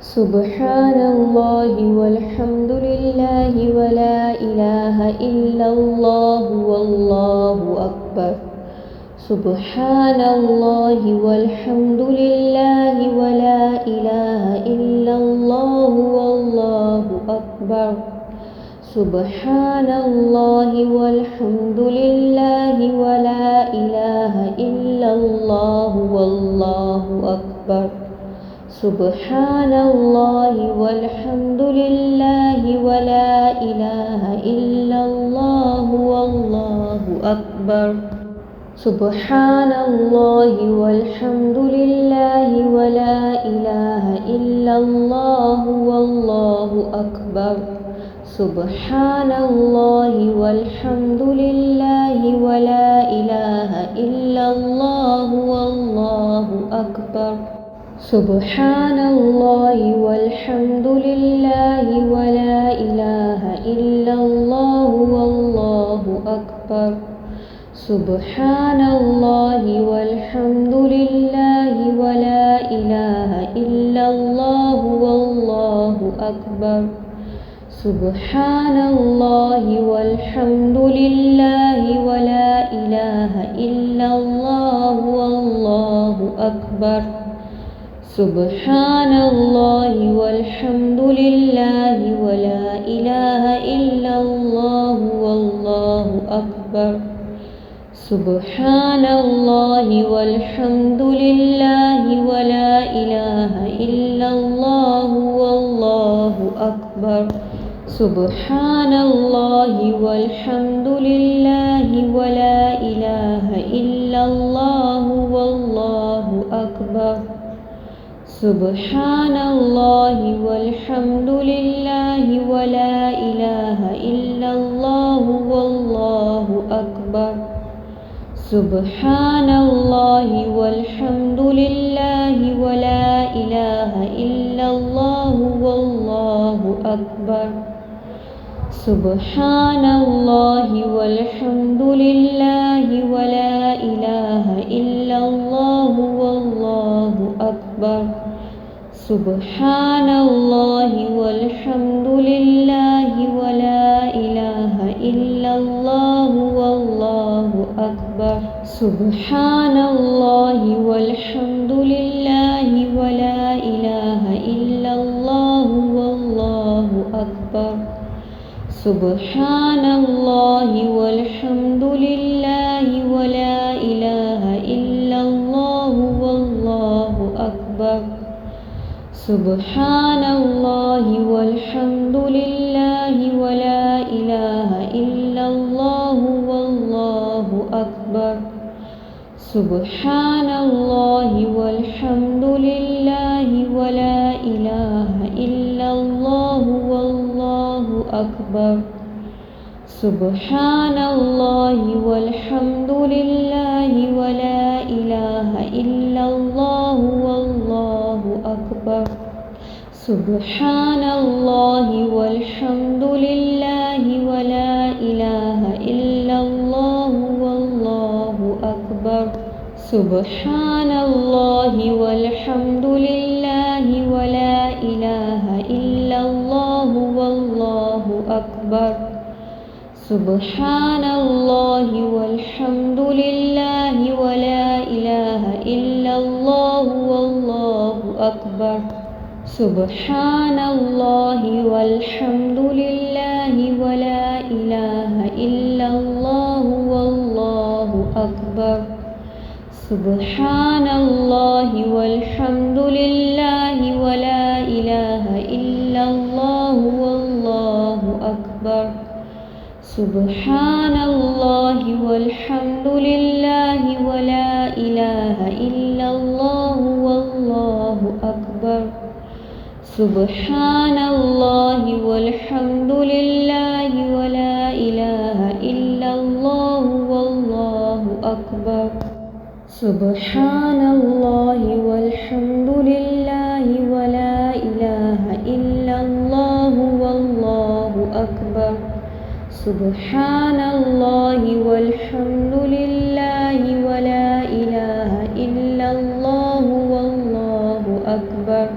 سبحان الله والحمد لله ولا إله إلا الله والله أكبر. سبحان الله والحمد لله ولا إله إلا الله والله أكبر. سبحان الله والحمد لله ولا إله إلا الله والله أكبر. سبحان الله والحمد لله ولا إله إلا الله والله أكبر. سبحان الله والحمد لله ولا إله إلا الله والله أكبر. سبحان الله والحمد لله ولا إله إلا الله والله أكبر. سبحان الله والحمد لله ولا إله إلا الله والله أكبر. سبحان الله والحمد لله ولا إله إلا الله والله أكبر. سبحان الله والحمد لله ولا إله إلا الله والله أكبر. سبحان الله والحمد لله ولا إله إلا الله والله أكبر. سبحان الله والحمد لله ولا إله إلا الله والله أكبر. سبحان الله والحمد لله ولا إله إلا الله والله أكبر. سبحان الله والحمد لله ولا إله إلا الله والله أكبر. سبحان الله والحمد لله ولا إله إلا الله والله أكبر. سبحان الله والحمد لله ولا إله إلا الله والله أكبر. سبحان الله والحمد لله ولا إله إلا الله والله أكبر. سبحان الله والحمد لله ولا إله إلا الله والله أكبر. سبحان الله والحمد لله ولا إله إلا الله والله أكبر. سبحان الله والحمد لله ولا إله إلا الله والله أكبر. سبحان الله والحمد لله ولا إله إلا الله والله أكبر. سبحان الله والحمد لله ولا إله إلا الله والله أكبر. سبحان الله والحمد لله ولا إله إلا الله والله أكبر. سبحان الله والحمد لله ولا إله إلا الله والله أكبر. سبحان الله والحمد لله ولا إله إلا الله والله أكبر. سبحان الله والحمد لله ولا إله إلا الله والله أكبر. سبحان الله والحمد لله ولا إله إلا الله والله أكبر. سبحان الله والحمد لله ولا إله إلا الله والله أكبر. سبحان الله والحمد لله ولا إله إلا الله والله أكبر. سبحان الله والحمد لله ولا إله إلا الله والله أكبر. سبحان الله والحمد لله ولا إله إلا الله والله أكبر.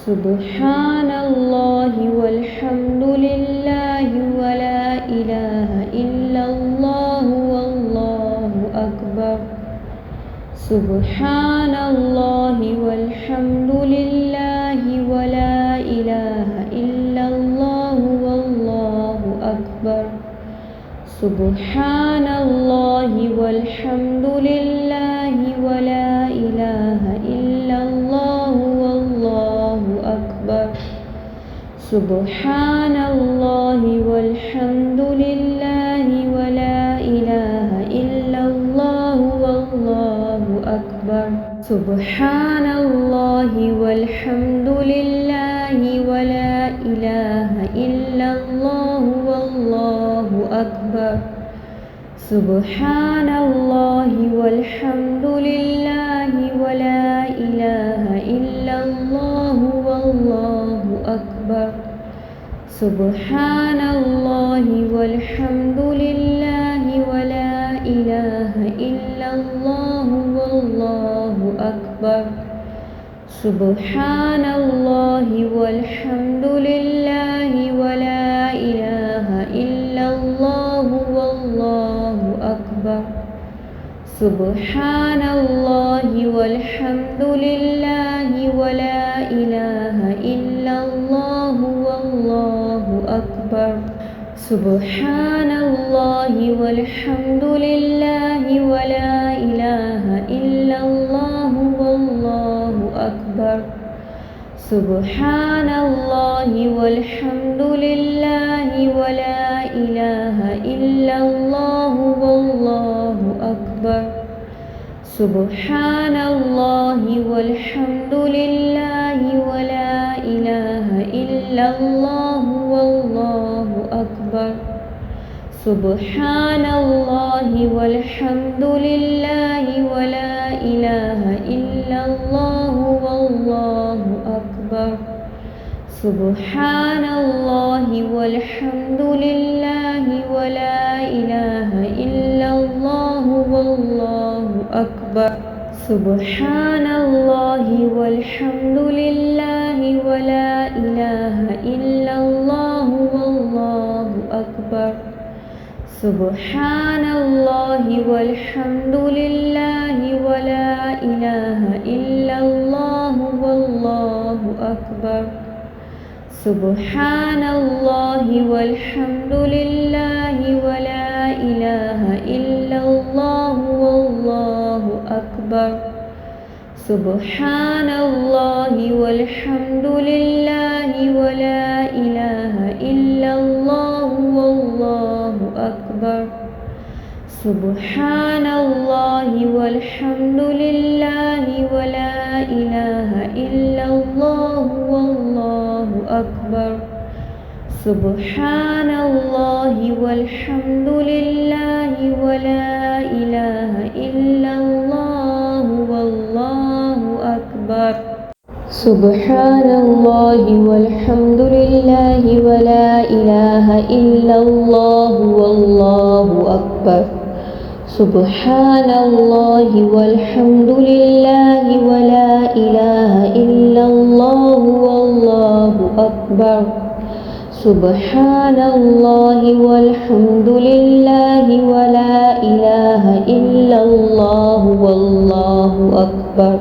സുബ്ഹാനല്ലാഹി വൽഹംദുലില്ലാഹി വലാ ഇലാഹ ഇല്ലല്ലാഹു വല്ലാഹു അക്ബർ. സുബ്ഹാനല്ലാഹി വൽഹംദുലില്ലാഹി വലാ ഇലാഹ ഇല്ലല്ലാഹു വല്ലാഹു അക്ബർ. സുബ്ഹാനല്ലാഹി വൽഹംദുലില്ലാഹി വലാ ഇലാഹ ഇല്ലല്ലാഹു വല്ലാഹു അക്ബർ. സുബ്ഹാനല്ലാഹി വൽഹംദുലില്ലാഹി വലാ ഇലാഹ ഇല്ലല്ലാഹു വല്ലാഹു അക്ബർ. സുബ്ഹാനല്ലാഹി വൽഹംദുലില്ലാഹി വലാ ഇലാഹ ഇല്ലല്ലാഹു വല്ലാഹു അക്ബർ. സുബ്ഹാനല്ലാഹി വൽഹംദുലില്ലാഹി വലാ ഇലാഹ ഇല്ലല്ലാഹു വല്ലാഹു അക്ബർ. സുബ്ഹാനല്ലാഹി വൽഹംദുലില്ലാഹി വലാ ഇലാഹ ഇല്ലല്ലാഹു വല്ലാഹു അക്ബർ. സുബ്ഹാനല്ലാഹി വൽഹംദുലില്ലാഹി വലാ ഇലാഹ ഇല്ലല്ലാഹു വല്ലാഹു അക്ബർ. സുബ്ഹാനല്ലാഹി വൽഹംദുലില്ലാഹി വലാ ഇലാഹ ഇല്ലല്ലാഹു വല്ലാഹു അക്ബർ. സുബ്ഹാനല്ലാഹി വൽഹംദുലില്ലാഹി വലാ ഇലാഹ ഇല്ലല്ലാഹു വല്ലാഹു അക്ബർ. സുബ്ഹാനല്ലാഹി വൽഹംദുലില്ലാഹി വലാ ഇലാഹ ഇല്ലല്ലാഹു വല്ലാഹു അക്ബർ. സുബ്ഹാനല്ലാഹി വൽഹംദുലില്ലാഹി വലാ ഇലാഹ ഇല്ലല്ലാഹു വല്ലാഹു അക്ബർ. സുബ്ഹാനല്ലാഹി വൽഹംദുലില്ലാഹി വലാ ഇലാഹ ഇല്ലല്ലാഹു വല്ലാഹു അക്ബർ. സുബ്ഹാനല്ലാഹി വൽഹംദുലില്ലാഹി വലാ ഇലാഹ ഇല്ലല്ലാഹു വല്ലാഹു അക്ബർ. സുബ്ഹാനല്ലാഹി വൽഹംദുലില്ലാഹി വലാ ഇലാഹ ഇല്ലല്ലാഹു വല്ലാഹു അക്ബർ. സുബ്ഹാനല്ലാഹി വൽഹംദുലില്ലാഹി വലാ ഇലാഹ ഇല്ലല്ലാഹു വല്ലാഹു അക്ബർ. സുബ്ഹാനല്ലാഹി വൽഹംദുലില്ലാഹി വലാ ഇലാഹ ഇല്ലല്ലാഹു വല്ലാഹു അക്ബർ. സുബ്ഹാനല്ലാഹി വൽഹംദുലില്ലാഹി വലാ ഇലാഹ ഇല്ലല്ലാഹു വല്ലാഹു അക്ബർ. സുബ്ഹാനല്ലാഹി വൽഹംദുലില്ലാഹി വലാ ഇലാഹ ഇല്ലല്ലാഹു വല്ലാഹു അക്ബർ. സുബ്ഹാനല്ലാഹി വൽഹംദുലില്ലാഹി വലാ ഇലാഹ ഇല്ലല്ലാഹു വല്ലാഹു അക്ബർ. സുബ്ഹാനല്ലാഹി വൽഹംദുലില്ലാഹി വലാ ഇലാഹ ഇല്ലല്ലാഹു വല്ലാഹു അക്ബർ. സുബ്ഹാനല്ലാഹി വൽഹംദുലില്ലാഹി വലാ ഇലാഹ ഇല്ലല്ലാഹു വല്ലാഹു അക്ബർ. സുബ്ഹാനല്ലാഹി വൽഹംദുലില്ലാഹി വലാ ഇലാഹ ഇല്ലല്ലാഹു വല്ലാഹു അക്ബർ.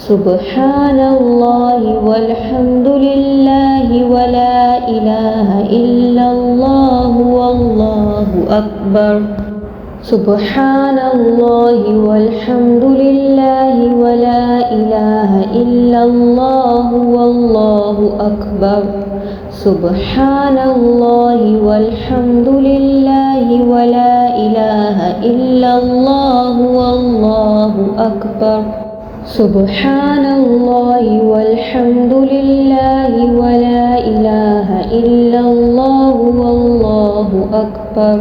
സുബ്ഹാനല്ലാഹി വൽഹംദുലില്ലാഹി വലാ ഇലാഹ ഇല്ലല്ലാഹു വല്ലാഹു അക്ബർ. സുബ്ഹാനല്ലാഹി വൽഹംദുലില്ലാഹി വലാ ഇലാഹ ഇല്ലല്ലാഹു വല്ലാഹു അക്ബർ. സുബ്ഹാനല്ലാഹി വൽഹംദുലില്ലാഹി വലാ ഇലാഹ ഇല്ലല്ലാഹു വല്ലാഹു അക്ബർ. സുബ്ഹാനല്ലാഹി വൽഹംദുലില്ലാഹി വലാ ഇലാഹ ഇല്ലല്ലാഹു വല്ലാഹു അക്ബർ.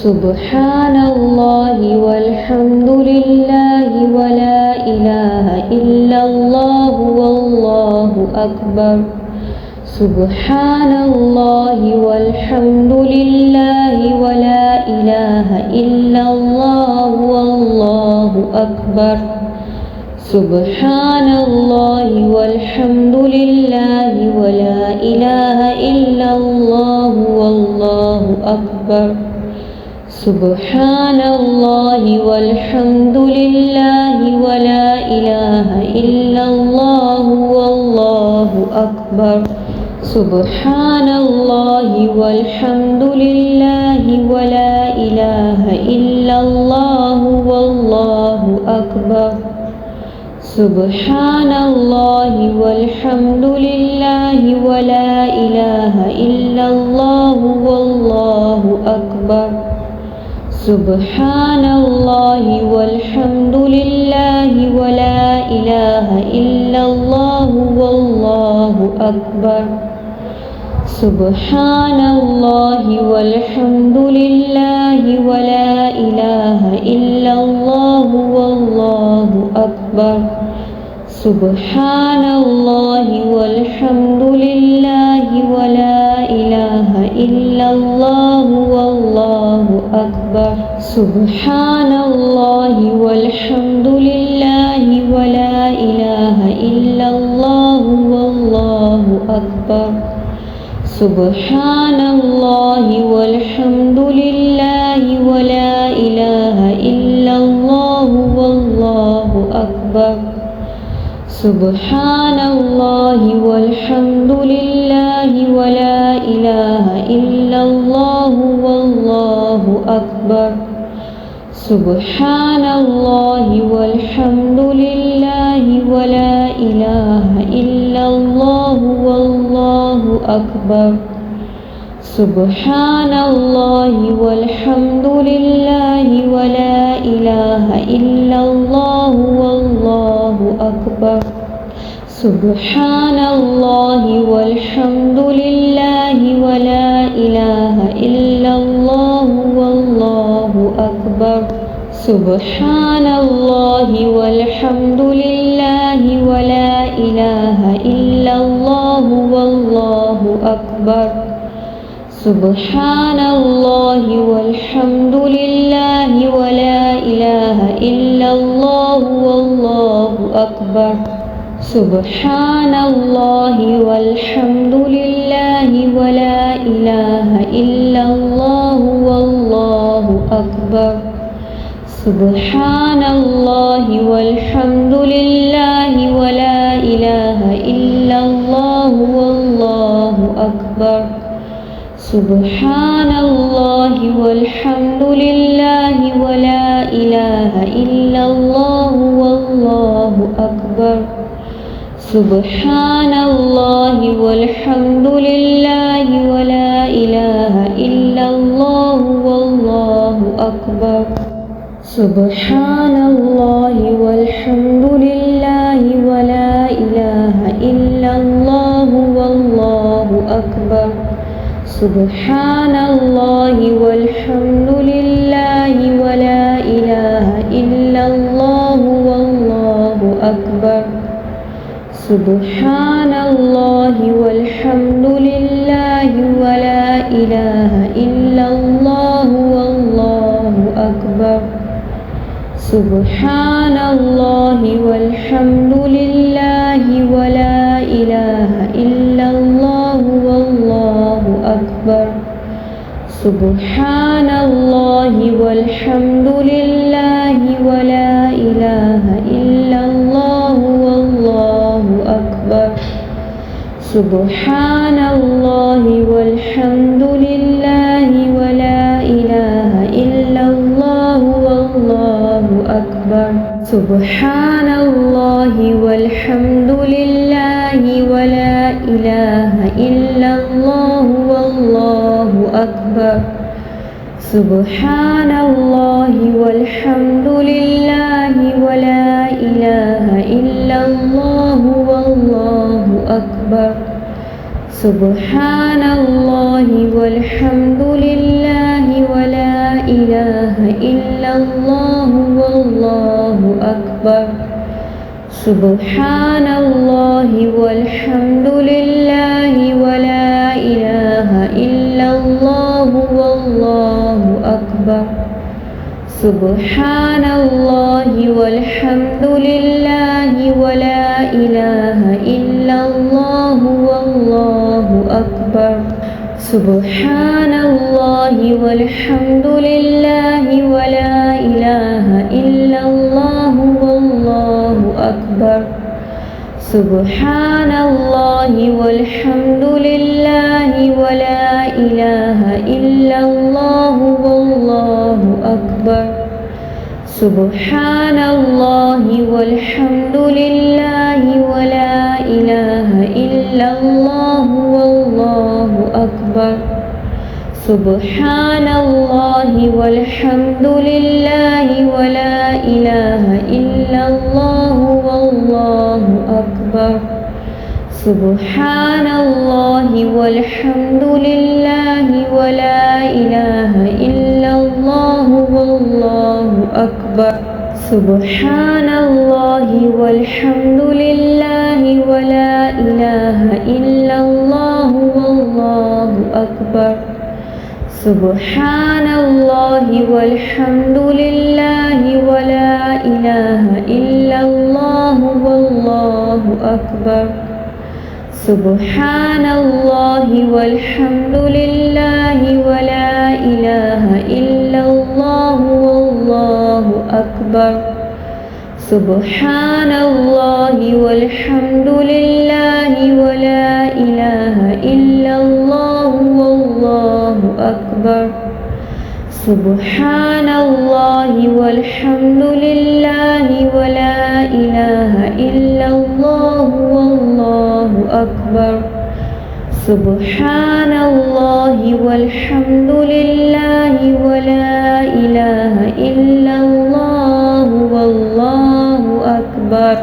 സുബ്ഹാനല്ലാഹി വൽഹംദുലില്ലാഹി വലാ ഇലാഹ ഇല്ലല്ലാഹു വല്ലാഹു അക്ബർ. സുബ്ഹാനല്ലാഹി വൽഹംദുലില്ലാഹി വലാ ഇലാഹ ഇല്ലല്ലാഹു വല്ലാഹു Akbar. Subhanallah walhamdulillah wala ilaha illallah wallahu akbar. Subhanallah walhamdulillah wala ilaha illallah wallahu akbar. Subhanallah walhamdulillah wala ilaha illallah wallahu akbar. Subhanallah walhamdulillah wala ilaha illallah wallahu akbar. Subhanallah walhamdulillah wala ilaha illallah wallahu akbar. Subhanallah walhamdulillah wala ilaha illallah wallahu akbar. Subhanallah walhamdulillah wala ilaha illallah wallahu akbar. Subhanallah walhamdulillah wala ilaha illallah wallahu akbar. Subhanallah walhamdulillah wala ilaha illallah wallahu akbar. Subhanallah walhamdulillah wala ilaha illallah wallahu akbar. Subhanallah walhamdulillah wala ilaha illallah wallahu akbar. Subhanallah walhamdulillah wala ilaha illallah wallahu akbar. Subhanallah walhamdulillah wala ilaha illallah wallahu akbar. Subhanallah walhamdulillah wala ilaha illallah wallahu akbar. Subhanallah walhamdulillah wala ilaha illallah wallahu akbar. Subhanallah walhamdulillah wala ilaha illallah wallahu akbar. Subhanallah walhamdulillah wala ilaha illallah wallahu akbar. Subhanallah walhamdulillah wala ilaha illallah wallahu akbar. Subhanallah walhamdulillah wala ilaha illallah wallahu akbar. Subhanallah walhamdulillah wala ilaha illallah wallahu akbar. Subhanallah walhamdulillah wala ilaha illallah wallahu akbar. Subhanallah walhamdulillah wala ilaha illallah wallahu akbar. Subhanallah walhamdulillah wala ilaha illallah wallahu akbar. Subhanallah walhamdulillah wala ilaha illallah wallahu akbar. Subhanallah walhamdulillah wala ilaha illallah wallahu akbar. Subhanallah walhamdulillah wala ilaha illallah wallahu akbar. Subhanallah walhamdulillah wala ilaha illallah wallahu akbar. Subhanallah walhamdulillah wala ilaha illallah wallahu akbar. Subhanallah walhamdulillah wala ilaha illallah wallahu akbar. സുബ്ഹാനല്ലാഹി വൽഹംദുലില്ലാഹി വലാ ഇലാഹ ഇല്ലല്ലാഹു വല്ലാഹു അക്ബർ. സുബ്ഹാനല്ലാഹി വൽഹംദുലില്ലാഹി വലാ ഇലാഹ ഇല്ലല്ലാഹു വല്ലാഹു അക്ബർ. സുബ്ഹാനല്ലാഹി വൽഹംദുലില്ലാഹി വലാ ഇലാഹ ഇല്ലല്ലാഹു വല്ലാഹു അക്ബർ. സുബ്ഹാനല്ലാഹി വൽഹംദുലില്ലാഹി വലാ ഇലാഹ ഇല്ലല്ലാഹു വല്ലാഹു അക്ബർ. സുബ്ഹാനല്ലാഹി വൽഹംദുലില്ലാഹി വലാ ഇലാഹ ഇല്ലല്ലാഹു വല്ലാഹു അക്ബർ. സുബ്ഹാനല്ലാഹി വൽഹംദുലില്ലാഹി വലാ ഇലാഹ ഇല്ലല്ലാഹു വല്ലാഹു അക്ബർ. സുബ്ഹാനല്ലാഹി വൽഹംദുലില്ലാഹി വലാ ഇലാഹ ഇല്ലല്ലാഹു വല്ലാഹു അക്ബർ. സുബ്ഹാനല്ലാഹി വൽഹംദുലില്ലാഹി വലാ ഇലാഹ ഇല്ലല്ലാഹു വല്ലാഹു അക്ബർ. സുബ്ഹാനല്ലാഹി വൽഹംദുലില്ലാഹി വലാ ഇലാഹ ഇല്ലല്ലാഹു വല്ലാഹു അക്ബർ. സുബ്ഹാനല്ലാഹി വൽഹംദുലില്ലാഹി വലാ ഇലാഹ ഇല്ലല്ലാഹു വല്ലാഹു അക്ബർ. സുബ്ഹാനല്ലാഹി വൽഹംദുലില്ലാഹി വലാ ഇലാഹ ഇല്ലല്ലാഹു വല്ലാഹു അക്ബർ. സുബ്ഹാനല്ലാഹി വൽഹംദുലില്ലാഹി വലാ ഇലാഹ ഇല്ലല്ലാഹു വല്ലാഹു അക്ബർ.